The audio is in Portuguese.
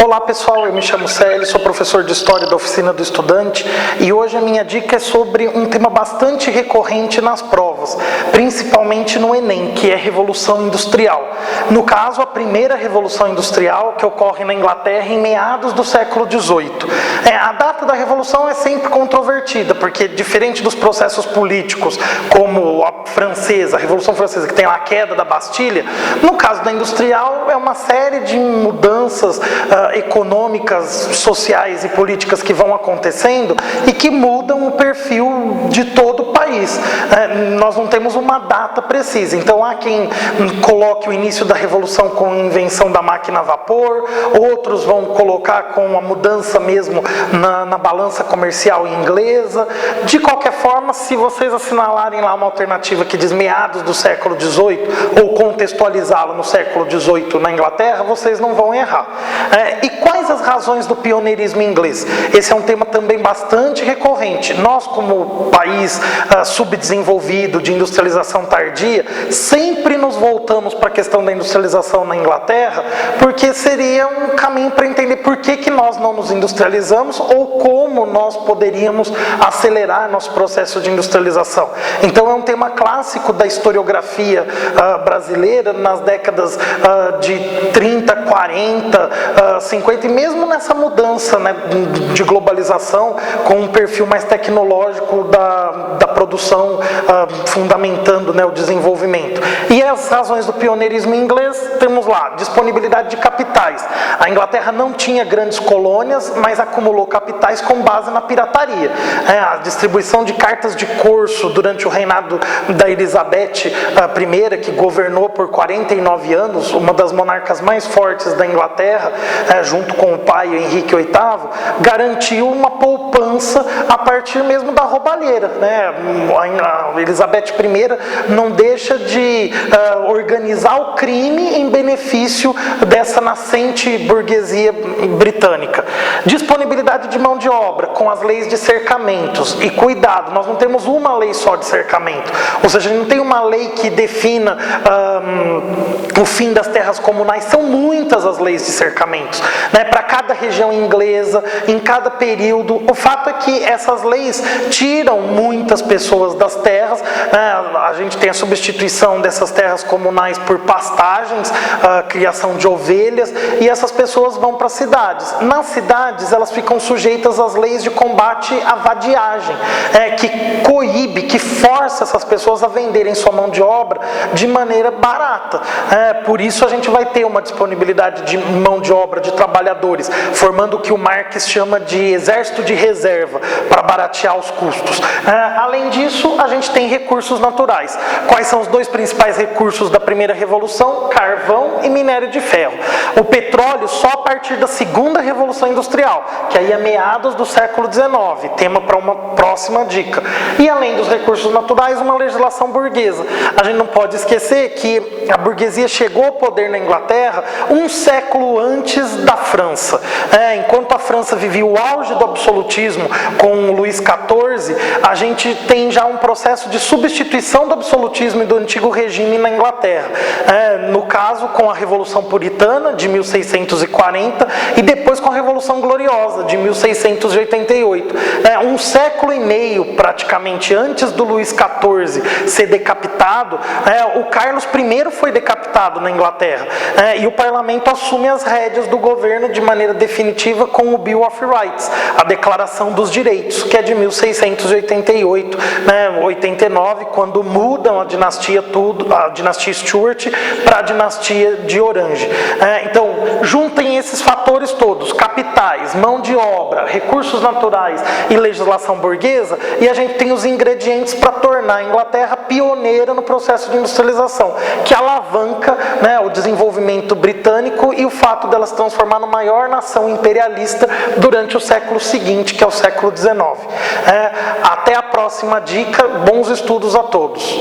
Olá pessoal, eu me chamo Célio, sou professor de História da Oficina do Estudante e hoje a minha dica é sobre um tema bastante recorrente nas provas, principalmente no Enem, que é Revolução Industrial. No caso, a primeira Revolução Industrial que ocorre na Inglaterra em meados do século XVIII. A data da Revolução é sempre controvertida, porque diferente dos processos políticos, como a francesa, a Revolução Francesa, que tem a queda da Bastilha, no caso da industrial é uma série de mudanças econômicas, sociais e políticas que vão acontecendo e que mudam o perfil de todo o país. Nós não temos uma data precisa, então há quem coloque o início da Revolução com a invenção da máquina a vapor, outros vão colocar com a mudança mesmo na balança comercial inglesa. De qualquer forma, se vocês assinalarem lá uma alternativa que diz meados do século XVIII ou contextualizá-la no século XVIII na Inglaterra, vocês não vão errar. E quais as razões do pioneirismo inglês? Esse é um tema também bastante recorrente. Nós, como país subdesenvolvido, de industrialização tardia, sempre nos voltamos para a questão da industrialização na Inglaterra, porque seria um caminho para entender por que nós não nos industrializamos ou como nós poderíamos acelerar nosso processo de industrialização. Então é um tema clássico da historiografia brasileira nas décadas de 30, 40, 50 e mesmo nessa mudança, né, de globalização com um perfil mais tecnológico da produção fundamentando, né, o desenvolvimento. E as razões do pioneirismo inglês, temos lá, disponibilidade de capitais. A Inglaterra não tinha grandes colônias, mas acumulou capitais com base na pirataria. A distribuição de cartas de corso durante o reinado da Elizabeth I, que governou por 49 anos, uma das monarcas mais fortes da Inglaterra, junto com o pai, o Henrique VIII, garantiu uma poupança a partir mesmo da roubalheira. A Elizabeth I não deixa de organizar o crime em benefício dessa nascente burguesia britânica. Disponibilidade de mão de obra com as leis de cercamentos. E cuidado, nós não temos uma lei só de cercamento, ou seja, não tem uma lei que defina o fim das terras comunais, são muitas as leis de cercamentos, para cada região inglesa, em cada período. O fato é que essas leis tiram muitas pessoas das terras, a gente tem a substituição dessas terras comunais por pastagens, criação de ovelhas, e essas pessoas vão para as cidades. Nas cidades, elas ficam sujeitas às leis de combate à vadiagem, que coíbe, que força essas pessoas a venderem sua mão de obra de maneira barata. Por isso a gente vai ter uma disponibilidade de mão de obra de trabalhadores, formando o que o Marx chama de exército de reserva, para baratear os custos. Além disso, a gente tem recursos naturais. Quais são os dois principais recursos da primeira revolução? Carvão e minério de ferro. O petróleo só a partir da segunda revolução industrial, que aí é meados do século XIX, tema para uma próxima dica. E além dos recursos naturais, uma legislação burguesa. A gente não pode esquecer que a burguesia chegou ao poder na Inglaterra um século antes da França. Enquanto a França vivia o auge do absolutismo com Luís XIV, a gente tem já um processo de substituição do absolutismo e do antigo regime na Inglaterra. No caso, com a Revolução Puritana, de 1640, e depois com a Revolução Gloriosa, de 1688. Um século e meio, praticamente, antes do Luís XIV ser decapitado, o Carlos I foi decapitado na Inglaterra. E o parlamento assume as rédeas do governo de maneira definitiva com o Bill of Rights, a Declaração dos Direitos, que é de 1688, 89, quando mudam a dinastia Stuart para a dinastia de Orange. Então, juntem esses fatores todos, capitais, mão de obra, recursos naturais e legislação burguesa, e a gente tem os ingredientes para tornar a Inglaterra pioneira no processo de industrialização, que alavanca, o desenvolvimento britânico e o fato dela se transformar na maior nação imperialista durante o século seguinte, que é o século XIX. Até a próxima dica, bons estudos a todos.